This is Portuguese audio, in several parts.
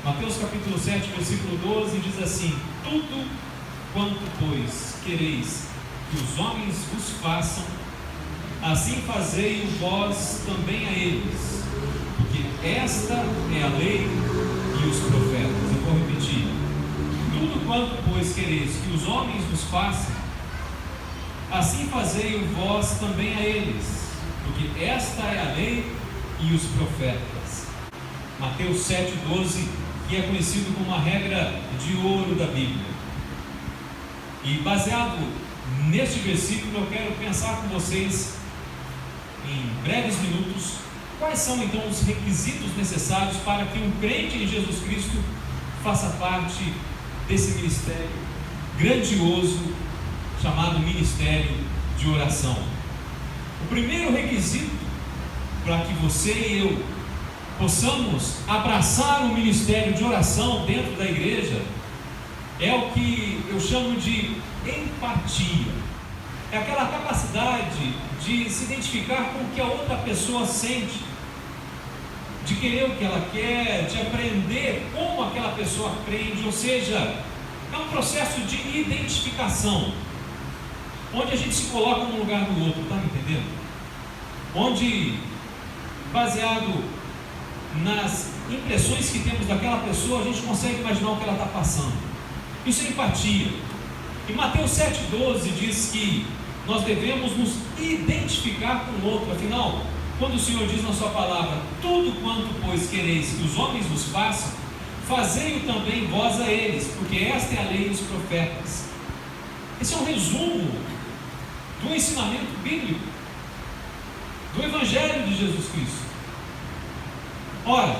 Mateus capítulo 7, versículo 12 diz assim: tudo quanto, pois, quereis que os homens vos façam, assim fazei vós também a eles, porque esta é a lei e os profetas. Eu vou repetir: tudo quanto, pois, quereis que os homens vos façam, assim fazei vós também a eles, porque esta é a lei e os profetas. Mateus 7,12, que é conhecido como a regra de ouro da Bíblia. E baseado neste versículo, eu quero pensar com vocês em breves minutos quais são então os requisitos necessários para que um crente em Jesus Cristo faça parte desse ministério grandioso chamado ministério de oração. O primeiro requisito para que você e eu possamos abraçar o ministério de oração dentro da igreja é o que eu chamo de empatia. É aquela capacidade de se identificar com o que a outra pessoa sente, de querer o que ela quer, de aprender como aquela pessoa aprende, ou seja, é um processo de identificação, onde a gente se coloca no lugar do outro, está me entendendo? Onde, baseado nas impressões que temos daquela pessoa, a gente consegue imaginar o que ela está passando. Isso é empatia. E Mateus 7,12 diz que nós devemos nos identificar com o outro. Afinal, quando o Senhor diz na sua palavra: tudo quanto, pois, quereis que os homens vos façam, fazei-o também vós a eles, porque esta é a lei dos profetas. Esse é um resumo do ensinamento bíblico, do Evangelho de Jesus Cristo. Ora,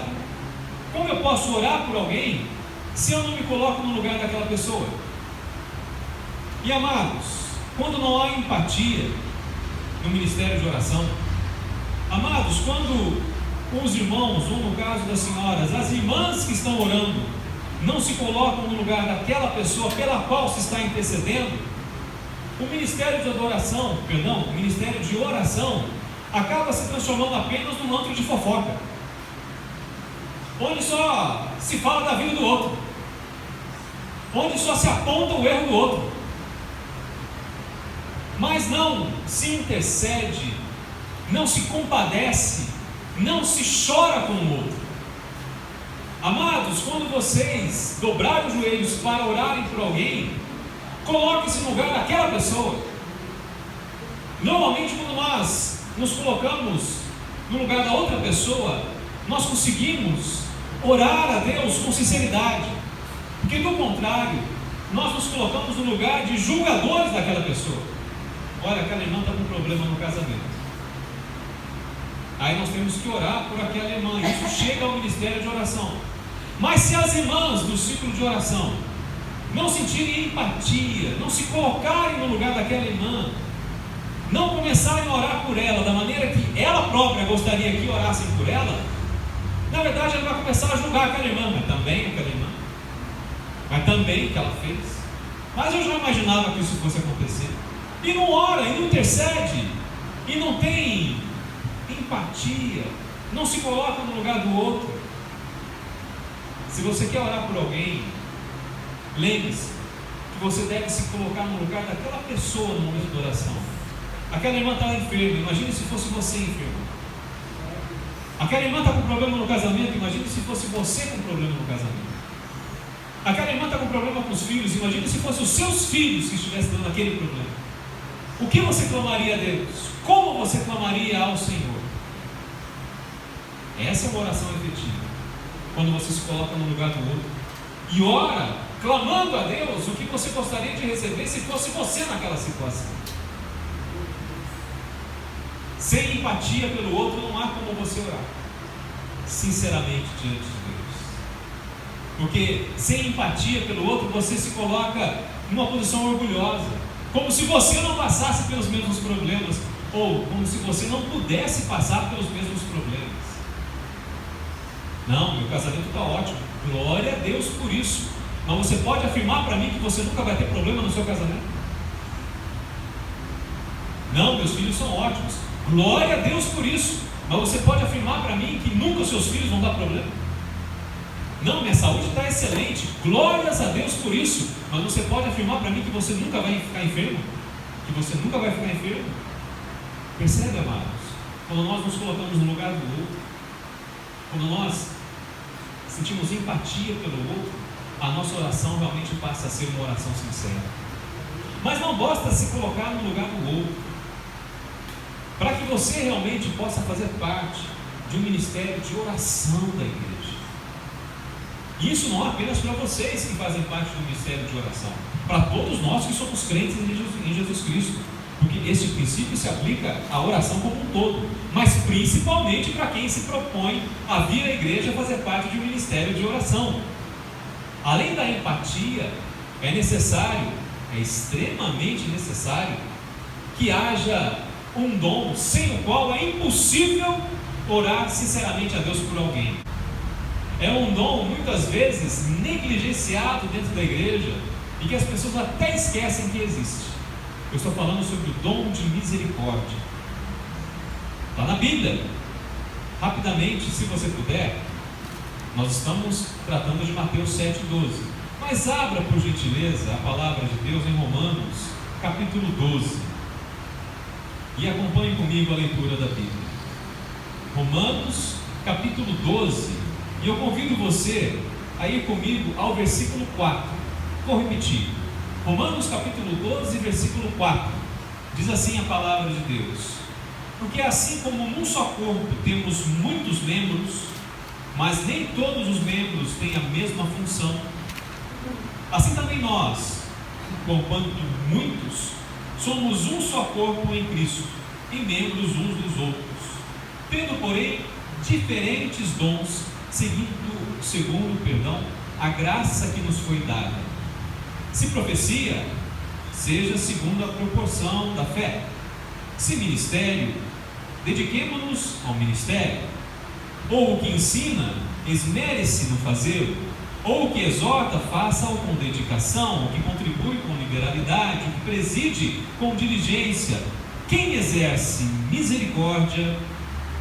como eu posso orar por alguém se eu não me coloco no lugar daquela pessoa? E amados, quando não há empatia no ministério de oração, amados, quando os irmãos, ou no caso das senhoras, as irmãs que estão orando, não se colocam no lugar daquela pessoa pela qual se está intercedendo, o ministério de adoração, o ministério de oração acaba se transformando apenas num antro de fofoca, onde só se fala da vida do outro, onde só se aponta o erro do outro, mas não se intercede, não se compadece, não se chora com o outro. Amados, quando vocês dobrarem os joelhos para orarem por alguém, coloquem-se no lugar daquela pessoa. Normalmente, quando nós nos colocamos no lugar da outra pessoa, nós conseguimos orar a Deus com sinceridade, porque do contrário, nós nos colocamos no lugar de julgadores daquela pessoa. Olha, aquela irmã está com problema no casamento, aí nós temos que orar por aquela irmã. Isso chega ao ministério de oração. Mas se as irmãs do ciclo de oração não sentirem empatia, não se colocarem no lugar daquela irmã, não começarem a orar por ela da maneira que ela própria gostaria que orassem por ela, na verdade ela vai começar a julgar aquela irmã. Mas também aquela irmã, mas também o que ela fez, mas eu já imaginava que isso fosse acontecer, e não ora, e não intercede, e não tem empatia, não se coloca no lugar do outro. Se você quer orar por alguém, lembre-se que você deve se colocar no lugar daquela pessoa no momento da oração. Aquela irmã está enferma, imagine se fosse você enfermo. Aquela irmã está com problema no casamento, imagine se fosse você com problema no casamento. Aquela irmã está com problema com os filhos, imagine se fossem os seus filhos que estivessem dando aquele problema. O que você clamaria a Deus? Como você clamaria ao Senhor? Essa é uma oração efetiva, quando você se coloca no lugar do outro e ora, clamando a Deus o que você gostaria de receber se fosse você naquela situação. Sem empatia pelo outro, não há como você orar sinceramente diante de Deus, porque sem empatia pelo outro, você se coloca numa posição orgulhosa, como se você não passasse pelos mesmos problemas, ou como se você não pudesse passar pelos mesmos problemas. Não, meu casamento está ótimo, glória a Deus por isso. Mas você pode afirmar para mim que você nunca vai ter problema no seu casamento? Não, meus filhos são ótimos, glória a Deus por isso. Mas você pode afirmar para mim que nunca os seus filhos vão dar problema? Não, minha saúde está excelente, glórias a Deus por isso. Mas você pode afirmar para mim que você nunca vai ficar enfermo? Que você nunca vai ficar enfermo? Percebe, amados? Quando nós nos colocamos no lugar do outro, quando nós sentimos empatia pelo outro, a nossa oração realmente passa a ser uma oração sincera. Mas não basta se colocar no lugar do outro. Para que você realmente possa fazer parte de um ministério de oração da igreja. E isso não é apenas para vocês que fazem parte do ministério de oração, para todos nós que somos crentes em Jesus Cristo, porque esse princípio se aplica à oração como um todo, mas principalmente para quem se propõe a vir à igreja fazer parte de um ministério de oração. Além da empatia, é extremamente necessário que haja um dom sem o qual é impossível orar sinceramente a Deus por alguém. É um dom muitas vezes negligenciado dentro da igreja e que as pessoas até esquecem que existe. Eu estou falando sobre o dom de misericórdia. Está na Bíblia. Rapidamente, se você puder, nós estamos tratando de Mateus 7,12. Mas abra por gentileza a palavra de Deus em Romanos, capítulo 12. E acompanhe comigo a leitura da Bíblia. Romanos, capítulo 12. E eu convido você a ir comigo ao versículo 4. Vou repetir. Romanos capítulo 12, versículo 4. Diz assim a palavra de Deus: porque assim como num só corpo temos muitos membros, mas nem todos os membros têm a mesma função, assim também nós, conquanto muitos, somos um só corpo em Cristo, e membros uns dos outros, tendo porém diferentes dons, segundo a graça que nos foi dada. Se profecia, seja segundo a proporção da fé. Se ministério, dediquemo-nos ao ministério. Ou o que ensina, esmere-se no fazê-lo. Ou o que exorta, faça-o com dedicação. O que contribui com liberalidade, o que preside com diligência. Quem exerce misericórdia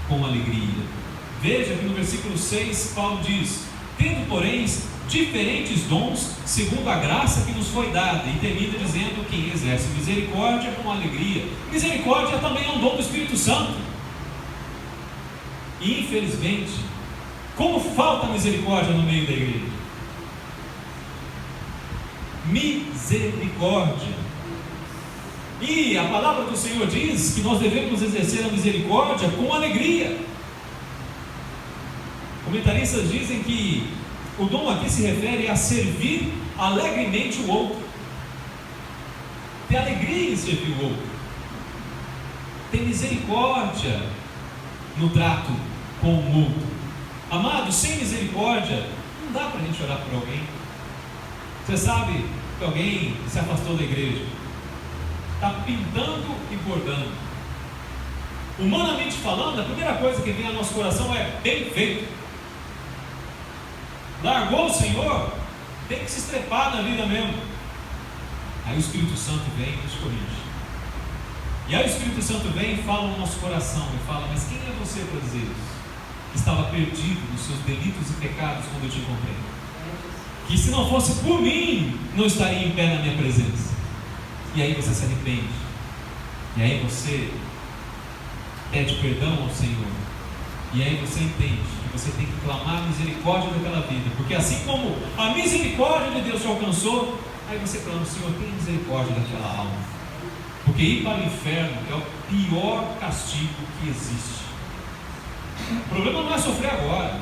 com alegria. Veja que no versículo 6 Paulo diz: tendo porém diferentes dons, segundo a graça que nos foi dada, e termina dizendo: quem exerce misericórdia com alegria. Misericórdia também é um dom do Espírito Santo. E infelizmente, como falta misericórdia no meio da igreja? Misericórdia. E a palavra do Senhor diz que nós devemos exercer a misericórdia com alegria. Comentaristas dizem que o dom aqui se refere a servir alegremente o outro, ter alegria em servir o outro, ter misericórdia no trato com o outro. Amado, sem misericórdia não dá para a gente orar por alguém. Você sabe que alguém se afastou da igreja, está pintando e bordando. Humanamente falando, a primeira coisa que vem ao nosso coração é: bem feito. Largou o Senhor, tem que se estrepar na vida mesmo. Aí o Espírito Santo vem e nos corrige. E aí o Espírito Santo vem e fala no nosso coração e fala: mas quem é você para dizer isso? Que estava perdido nos seus delitos e pecados quando eu te encontrei. Que se não fosse por mim, não estaria em pé na minha presença. E aí você se arrepende. E aí você pede perdão ao Senhor. E aí você entende que você tem que clamar a misericórdia daquela vida, porque assim como a misericórdia de Deus te alcançou, aí você clama: Senhor, tenha misericórdia daquela alma, porque ir para o inferno é o pior castigo que existe. O problema não é sofrer agora,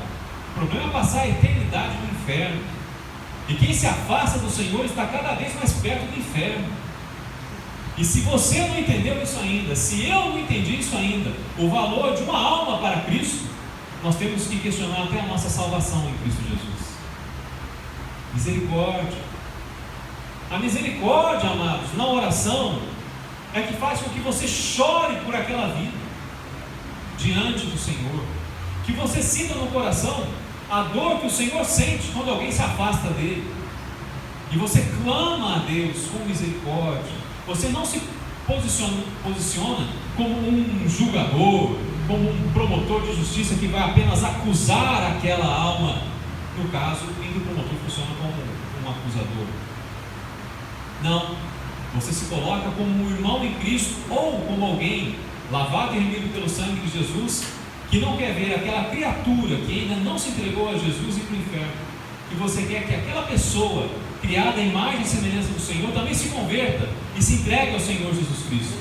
o problema é passar a eternidade no inferno. E quem se afasta do Senhor está cada vez mais perto do inferno. E se você não entendeu isso ainda, se eu não entendi isso ainda, o valor de uma alma para Cristo, nós temos que questionar até a nossa salvação em Cristo Jesus. Misericórdia. A misericórdia, amados, na oração, é que faz com que você chore por aquela vida diante do Senhor, que você sinta no coração a dor que o Senhor sente quando alguém se afasta dele, e você clama a Deus com misericórdia. Você não se posiciona como um julgador, como um promotor de justiça que vai apenas acusar aquela alma no no caso em que o promotor funciona como um acusador. Não, você se coloca como um irmão em Cristo ou como alguém lavado e remido pelo sangue de Jesus, que não quer ver aquela criatura que ainda não se entregou a Jesus ir para o inferno, que você quer que aquela pessoa criada em imagem e semelhança do Senhor também se converta e se entregue ao Senhor Jesus Cristo.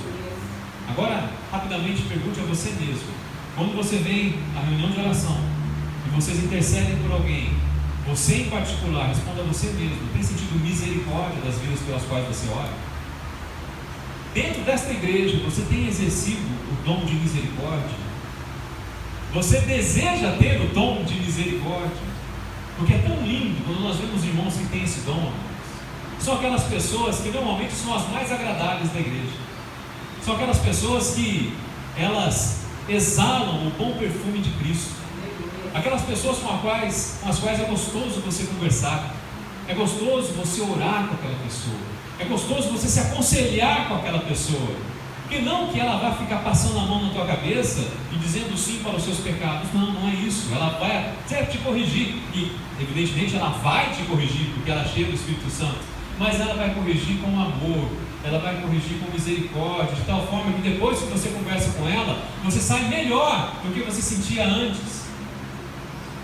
Agora, rapidamente pergunte a você mesmo: quando você vem à reunião de oração e vocês intercedem por alguém, você em particular, responda a você mesmo: tem sentido misericórdia das vidas pelas quais você ora? Dentro desta igreja, você tem exercido o dom de misericórdia? Você deseja ter o dom de misericórdia? Porque é tão lindo quando nós vemos irmãos que têm esse dom. São aquelas pessoas que normalmente são as mais agradáveis da igreja. São aquelas pessoas que elas exalam o bom perfume de Cristo. Aquelas pessoas com as quais é gostoso você conversar. É gostoso você orar com aquela pessoa. É gostoso você se aconselhar com aquela pessoa. Porque não que ela vai ficar passando a mão na tua cabeça e dizendo sim para os seus pecados. Não, não é isso. Ela vai até te corrigir. E evidentemente ela vai te corrigir, porque ela é cheia do Espírito Santo. Mas ela vai corrigir com amor. Ela vai corrigir com misericórdia, de tal forma que depois que você conversa com ela, você sai melhor do que você sentia antes.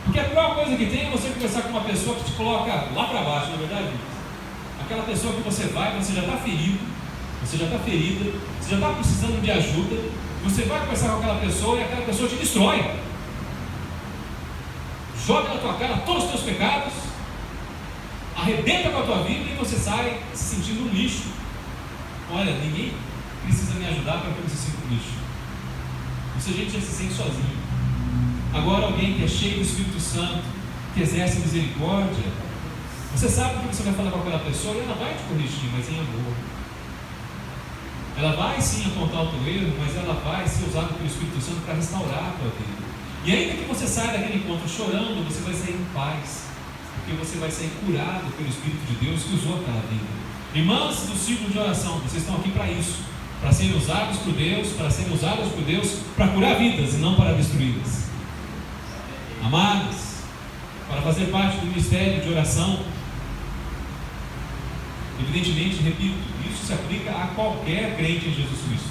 Porque a pior coisa que tem é você conversar com uma pessoa que te coloca lá para baixo, na verdade. Aquela pessoa que você vai, você já está ferido, você já está ferida, você já está precisando de ajuda, você vai conversar com aquela pessoa e aquela pessoa te destrói. Joga na tua cara todos os teus pecados, arrebenta com a tua vida e você sai se sentindo um lixo. Olha, ninguém precisa me ajudar para que eu me sinta um lixo. Isso a gente já se sente sozinho. Agora alguém que é cheio do Espírito Santo, que exerce misericórdia, você sabe o que você vai falar com aquela pessoa e ela vai te corrigir, mas em amor. Ela vai sim apontar o teu erro, mas ela vai ser usada pelo Espírito Santo para restaurar a tua vida. E ainda que você saia daquele encontro chorando, você vai sair em paz, porque você vai sair curado pelo Espírito de Deus que usou aquela vida. Irmãs do círculo de oração, vocês estão aqui para isso, para serem usados por Deus, para curar vidas e não para destruí-las. Amados, para fazer parte do ministério de oração, evidentemente, repito, isso se aplica a qualquer crente em Jesus Cristo,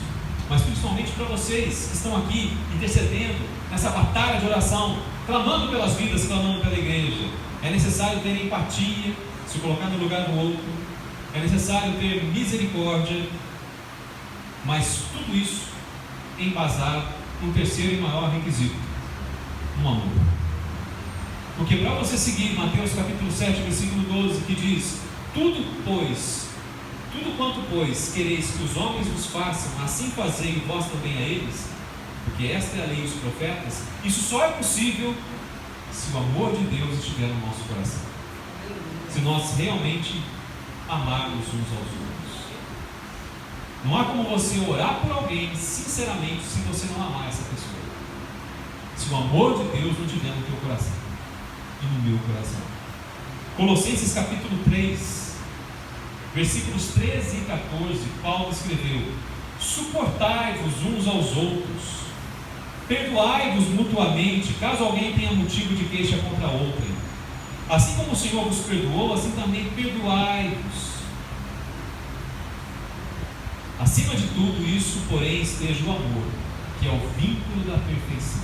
mas principalmente para vocês que estão aqui intercedendo nessa batalha de oração, clamando pelas vidas, clamando pela igreja. É necessário ter empatia, se colocar no lugar do outro. É necessário ter misericórdia, mas tudo isso embasado no terceiro e maior requisito: no amor. Porque para você seguir Mateus capítulo 7, versículo 12, que diz: tudo quanto pois quereis que os homens vos façam, assim fazei vós também a eles, porque esta é a lei e os profetas. Isso só é possível se o amor de Deus estiver no nosso coração, se nós realmente amarmos uns aos outros. Não há como você orar por alguém sinceramente se você não amar essa pessoa, se o amor de Deus não estiver no teu coração e no meu coração. Colossenses capítulo 3, versículos 13 e 14, Paulo escreveu: suportai-vos uns aos outros, perdoai-vos mutuamente, caso alguém tenha motivo de queixa contra outrem. Assim como o Senhor vos perdoou, assim também perdoai-vos. Acima de tudo isso, porém, esteja o amor, que é o vínculo da perfeição.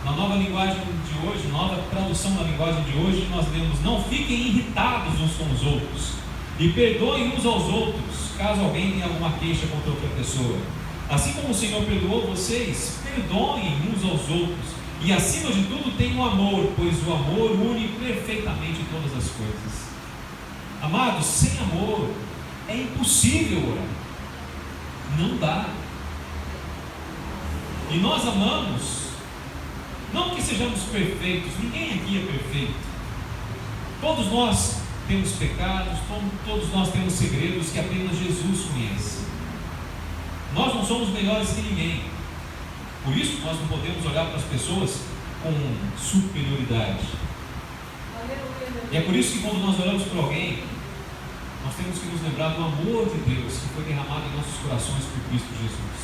Na nova linguagem de hoje, nova tradução da linguagem de hoje, nós lemos: não fiquem irritados uns com os outros, e perdoem uns aos outros, caso alguém tenha alguma queixa contra outra pessoa. Assim como o Senhor perdoou vocês, perdoem uns aos outros. E acima de tudo tem o amor, pois o amor une perfeitamente todas as coisas. Amados, sem amor é impossível orar. Não dá. E nós amamos, não que sejamos perfeitos, ninguém aqui é perfeito. Todos nós temos pecados, todos nós temos segredos que apenas Jesus conhece. Nós não somos melhores que ninguém. Por isso nós não podemos olhar para as pessoas com superioridade. E é por isso que quando nós oramos por alguém, nós temos que nos lembrar do amor de Deus que foi derramado em nossos corações por Cristo Jesus.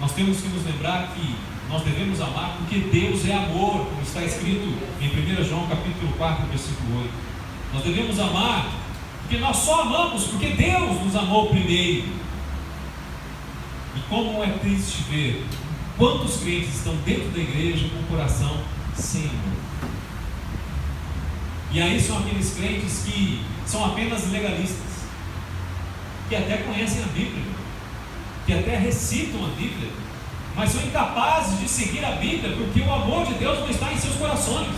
Nós temos que nos lembrar que Nós devemos amar porque Deus é amor, como está escrito em 1 João capítulo 4, versículo 8. Nós devemos amar porque nós só amamos porque Deus nos amou primeiro. E como é triste ver quantos crentes estão dentro da igreja com o coração sem amor. E aí são aqueles crentes que são apenas legalistas, que até conhecem a Bíblia, que até recitam a Bíblia, mas são incapazes de seguir a Bíblia porque o amor de Deus não está em seus corações.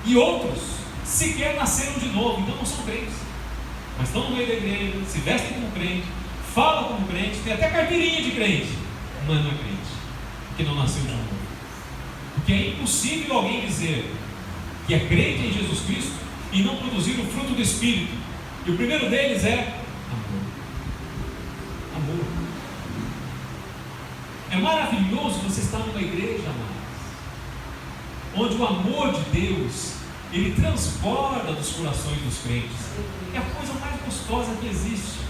E outros sequer nasceram de novo, então não são crentes, mas estão no meio da igreja, se vestem como crente, falam como crente, tem até carteirinha de crente, mas não é crente, porque não nasceu de novo. Porque é impossível alguém dizer que é crente em Jesus Cristo e não produzir o fruto do Espírito. E o primeiro deles é amor. Amor. É maravilhoso você estar numa igreja, amados, onde o amor de Deus, ele transborda dos corações dos crentes. É a coisa mais gostosa que existe.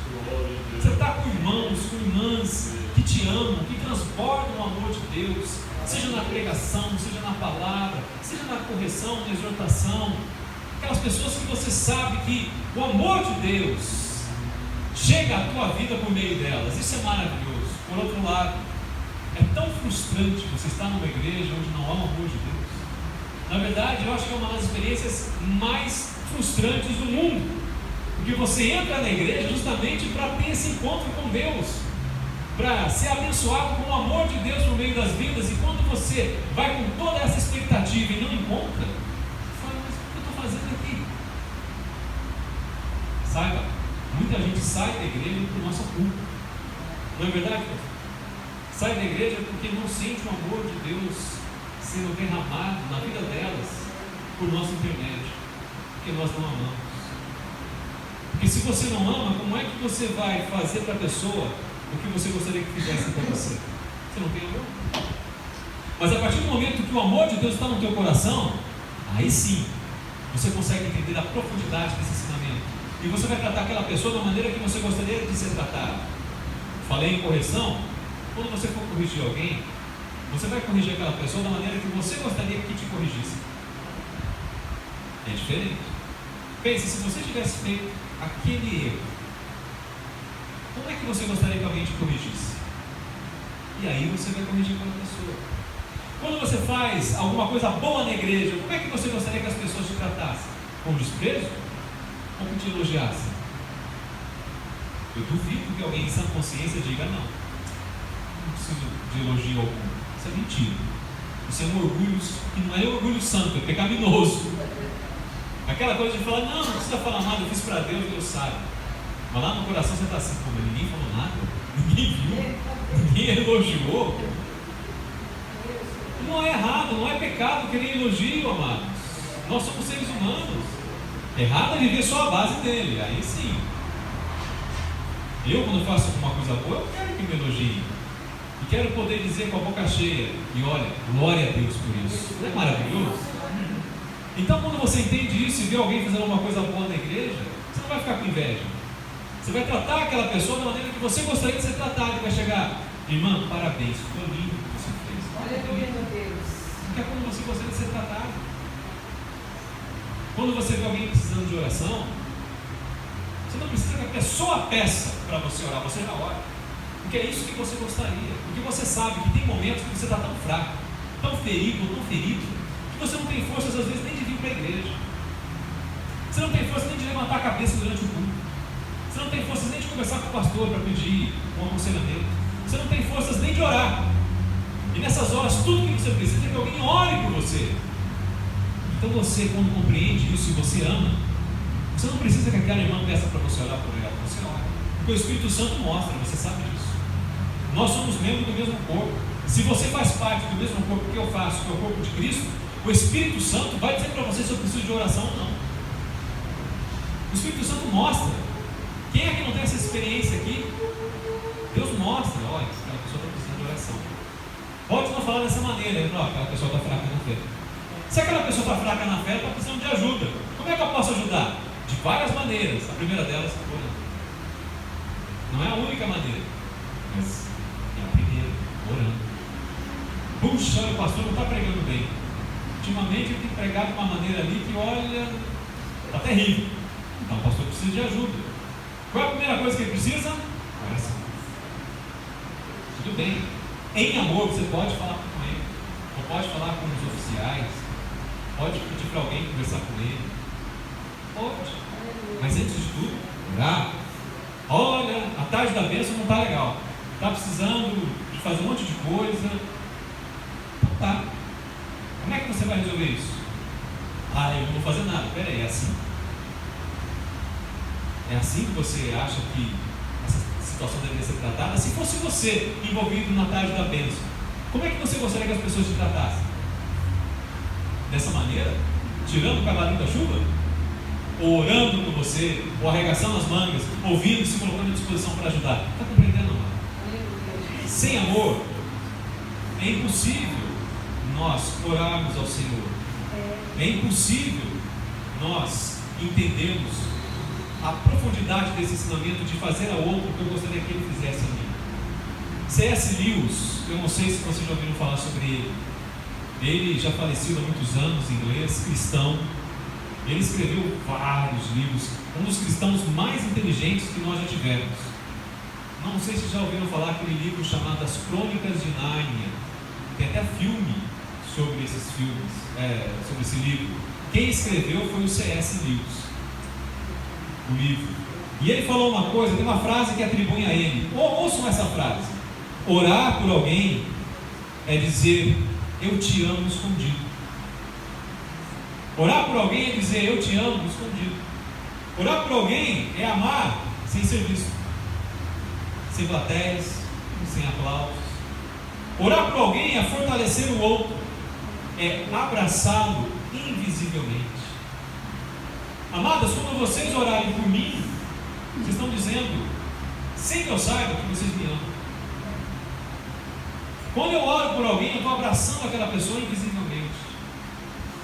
Você está com irmãos, com irmãs que te amam, que transbordam o amor de Deus, seja na pregação, seja na palavra, seja na correção, na exortação. Aquelas pessoas que você sabe que o amor de Deus chega à tua vida por meio delas. Isso é maravilhoso. Por outro lado, é tão frustrante você estar numa igreja onde não há o amor de Deus. Na verdade, eu acho que é uma das experiências mais frustrantes do mundo, porque você entra na igreja justamente para ter esse encontro com Deus, para ser abençoado com o amor de Deus no meio das vidas. E quando você vai com toda essa expectativa e não encontra, você fala, mas o que eu estou fazendo aqui? Saiba, muita gente sai da igreja por nossa culpa. Não é verdade, pastor? Sai da igreja porque não sente o amor de Deus sendo derramado na vida delas por nosso intermédio, porque nós não amamos. Porque se você não ama, como é que você vai fazer para a pessoa o que você gostaria que fizesse para você? Você não tem amor. Mas a partir do momento que o amor de Deus está no teu coração, aí sim você consegue entender a profundidade desse ensinamento, e você vai tratar aquela pessoa da maneira que você gostaria de ser tratado. Falei em correção. Quando você for corrigir alguém, você vai corrigir aquela pessoa da maneira que você gostaria que te corrigisse. É diferente. Pense, se você tivesse feito aquele erro, como é que você gostaria que alguém te corrigisse? E aí você vai corrigir aquela pessoa. Quando você faz alguma coisa boa na igreja, como é que você gostaria que as pessoas te tratassem? Com desprezo? Ou que te elogiassem? Eu duvido que alguém em sã consciência diga, não preciso de elogio algum. Isso é mentira. Isso é um orgulho que não é orgulho santo, é pecaminoso. Aquela coisa de falar, não precisa falar nada, eu fiz para Deus, Deus sabe. Mas lá no coração você está assim, como ninguém falou nada, ninguém viu, ninguém elogiou. Não é errado, não é pecado querer elogio, amados. Nós somos seres humanos. Errado é viver só a base dele, aí sim. Eu, quando faço alguma coisa boa, eu quero que me elogiem. E quero poder dizer com a boca cheia, e olha, glória a Deus por isso. Não é maravilhoso? Então, quando você entende isso e vê alguém fazendo uma coisa boa na igreja, você não vai ficar com inveja. Você vai tratar aquela pessoa da maneira que você gostaria de ser tratado. E vai chegar, irmã, parabéns, ficou lindo o que você fez. Aleluia, meu Deus. Porque é como você gostaria de ser tratado. Quando você vê alguém precisando de oração, você não precisa que a pessoa peça para você orar, você já ora. Porque é isso que você gostaria. Porque você sabe que tem momentos que você está tão fraco, tão ferido, que você não tem forças às vezes nem de vir para a igreja. Você não tem força nem de levantar a cabeça durante o culto. Você não tem forças nem de conversar com o pastor para pedir um aconselhamento. Você não tem forças nem de orar. E nessas horas, tudo que você precisa é que alguém ore por você. Então você, quando compreende isso e você ama, você não precisa que aquela irmã peça para você orar por ela. Você ora. Porque o Espírito Santo mostra, você sabe disso. Nós somos membros do mesmo corpo. Se você faz parte do mesmo corpo que eu faço, que é o corpo de Cristo, o Espírito Santo vai dizer para você se eu preciso de oração ou não. O Espírito Santo mostra. Quem é que não tem essa experiência aqui? Deus mostra, olha, aquela pessoa está precisando de oração. Pode não falar dessa maneira, não, aquela pessoa está fraca na fé. Se aquela pessoa está fraca na fé, está precisando de ajuda. Como é que eu posso ajudar? De várias maneiras. A primeira delas é orando. Não é a única maneira, mas é a primeira. puxa, olha, o pastor não está pregando bem. Ultimamente ele tem pregado de uma maneira ali que, olha, está terrível. Então o pastor precisa de ajuda. Qual é a primeira coisa que ele precisa? Oração. Tudo bem. Em amor você pode falar com ele, ou pode falar com os oficiais, pode pedir para alguém conversar com ele. Pode. Mas antes de tudo, orar. Olha, a tarde da bênção não está legal. Está precisando de fazer um monte de coisa. Então tá. Como é que você vai resolver isso? Ah, eu não vou fazer nada. Peraí, é assim? É assim que você acha que essa situação deveria ser tratada? Se fosse você envolvido na tarde da bênção, como é que você gostaria que as pessoas te tratassem? Dessa maneira? Tirando o cavalinho da chuva? Ou orando por você, ou arregaçando as mangas, ouvindo e se colocando à disposição para ajudar? Está compreendendo, mano? Sem amor, é impossível nós orarmos ao Senhor. É impossível nós entendermos a profundidade desse ensinamento de fazer a outro o que eu gostaria que ele fizesse a mim. C.S. Lewis, eu não sei se vocês já ouviram falar sobre ele. Ele já faleceu há muitos anos, inglês, cristão. Ele escreveu vários livros, um dos cristãos mais inteligentes que nós já tivemos. Não sei se já ouviram falar aquele livro chamado As Crônicas de Nárnia. Tem até filme sobre esses filmes, sobre esse livro. Quem escreveu foi o C.S. Lewis, o livro. E ele falou uma coisa, tem uma frase que atribuem a ele. Ouçam essa frase: orar por alguém é dizer eu te amo escondido. Orar por alguém é dizer eu te amo escondido. Orar por alguém é amar sem ser visto, sem plateias, sem aplausos. Orar por alguém é fortalecer o outro, é abraçá-lo invisivelmente. Amadas, quando vocês orarem por mim, vocês estão dizendo, sem que eu saiba, que vocês me amam. Quando eu oro por alguém, eu estou abraçando aquela pessoa invisivelmente.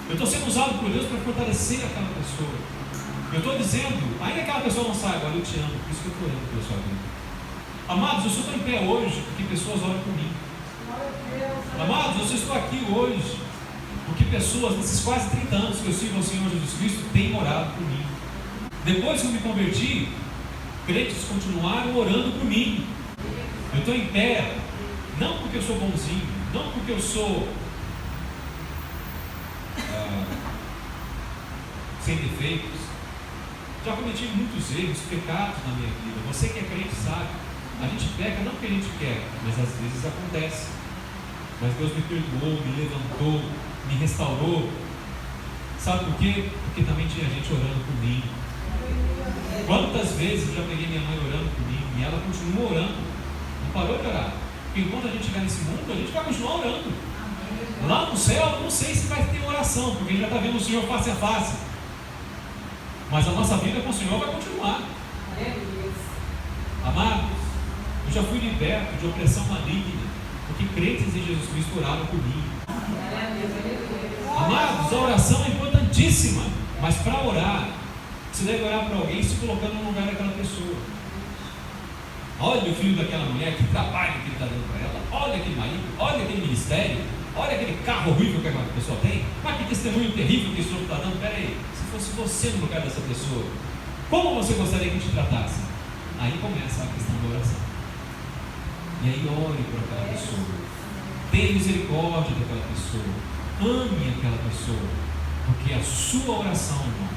Eu estou sendo usado por Deus para fortalecer aquela pessoa. Eu estou dizendo, ainda que aquela pessoa não saiba, olha, eu te amo, por isso que eu estou orando pela sua vida. Amados, eu só estou em pé hoje porque pessoas oram por mim. Amados, eu só estou aqui hoje porque pessoas, nesses quase 30 anos que eu sigo ao Senhor Jesus Cristo, têm orado por mim. Depois que eu me converti, crentes continuaram orando por mim. Eu estou em pé, não porque eu sou bonzinho, não porque eu sou sem defeitos. Já cometi muitos erros, pecados na minha vida. Você que é crente sabe, a gente peca não porque a gente quer, mas às vezes acontece. Mas Deus me perdoou, me levantou, me restaurou. Sabe por quê? Porque também tinha gente orando por mim. Quantas vezes eu já peguei minha mãe orando por mim e ela continua orando, não parou de orar. Porque enquanto a gente chegar nesse mundo, a gente vai continuar orando. Lá no céu, eu não sei se vai ter oração, porque a gente já está vendo o Senhor face a face. Mas a nossa vida com o Senhor vai continuar. Amados, eu já fui liberto de opressão maligna, porque crentes em Jesus Cristo oraram por mim. Amados, a oração é importantíssima, mas para orar, você deve orar para alguém se colocando no lugar daquela pessoa. Olha o filho daquela mulher, que trabalho que ele está dando para ela. Olha aquele marido, olha aquele ministério, olha aquele carro horrível que aquela pessoa tem. Mas que testemunho terrível que esse outro está dando. Pera aí, se fosse você no lugar dessa pessoa, como você gostaria que te tratasse? Aí começa a questão da oração. E aí ore por aquela pessoa, tenha misericórdia daquela pessoa, ame aquela pessoa, porque a sua oração, irmão,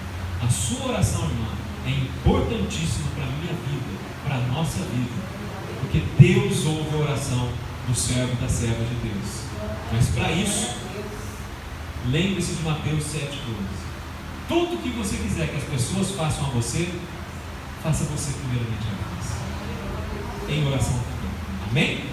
a sua oração, irmã, é importantíssima para a minha vida, para a nossa vida, porque Deus ouve a oração do servo e da serva de Deus. Mas para isso, lembre-se de Mateus 7,12. Tudo que você quiser que as pessoas façam a você, faça você primeiramente a elas, em oração. Amém?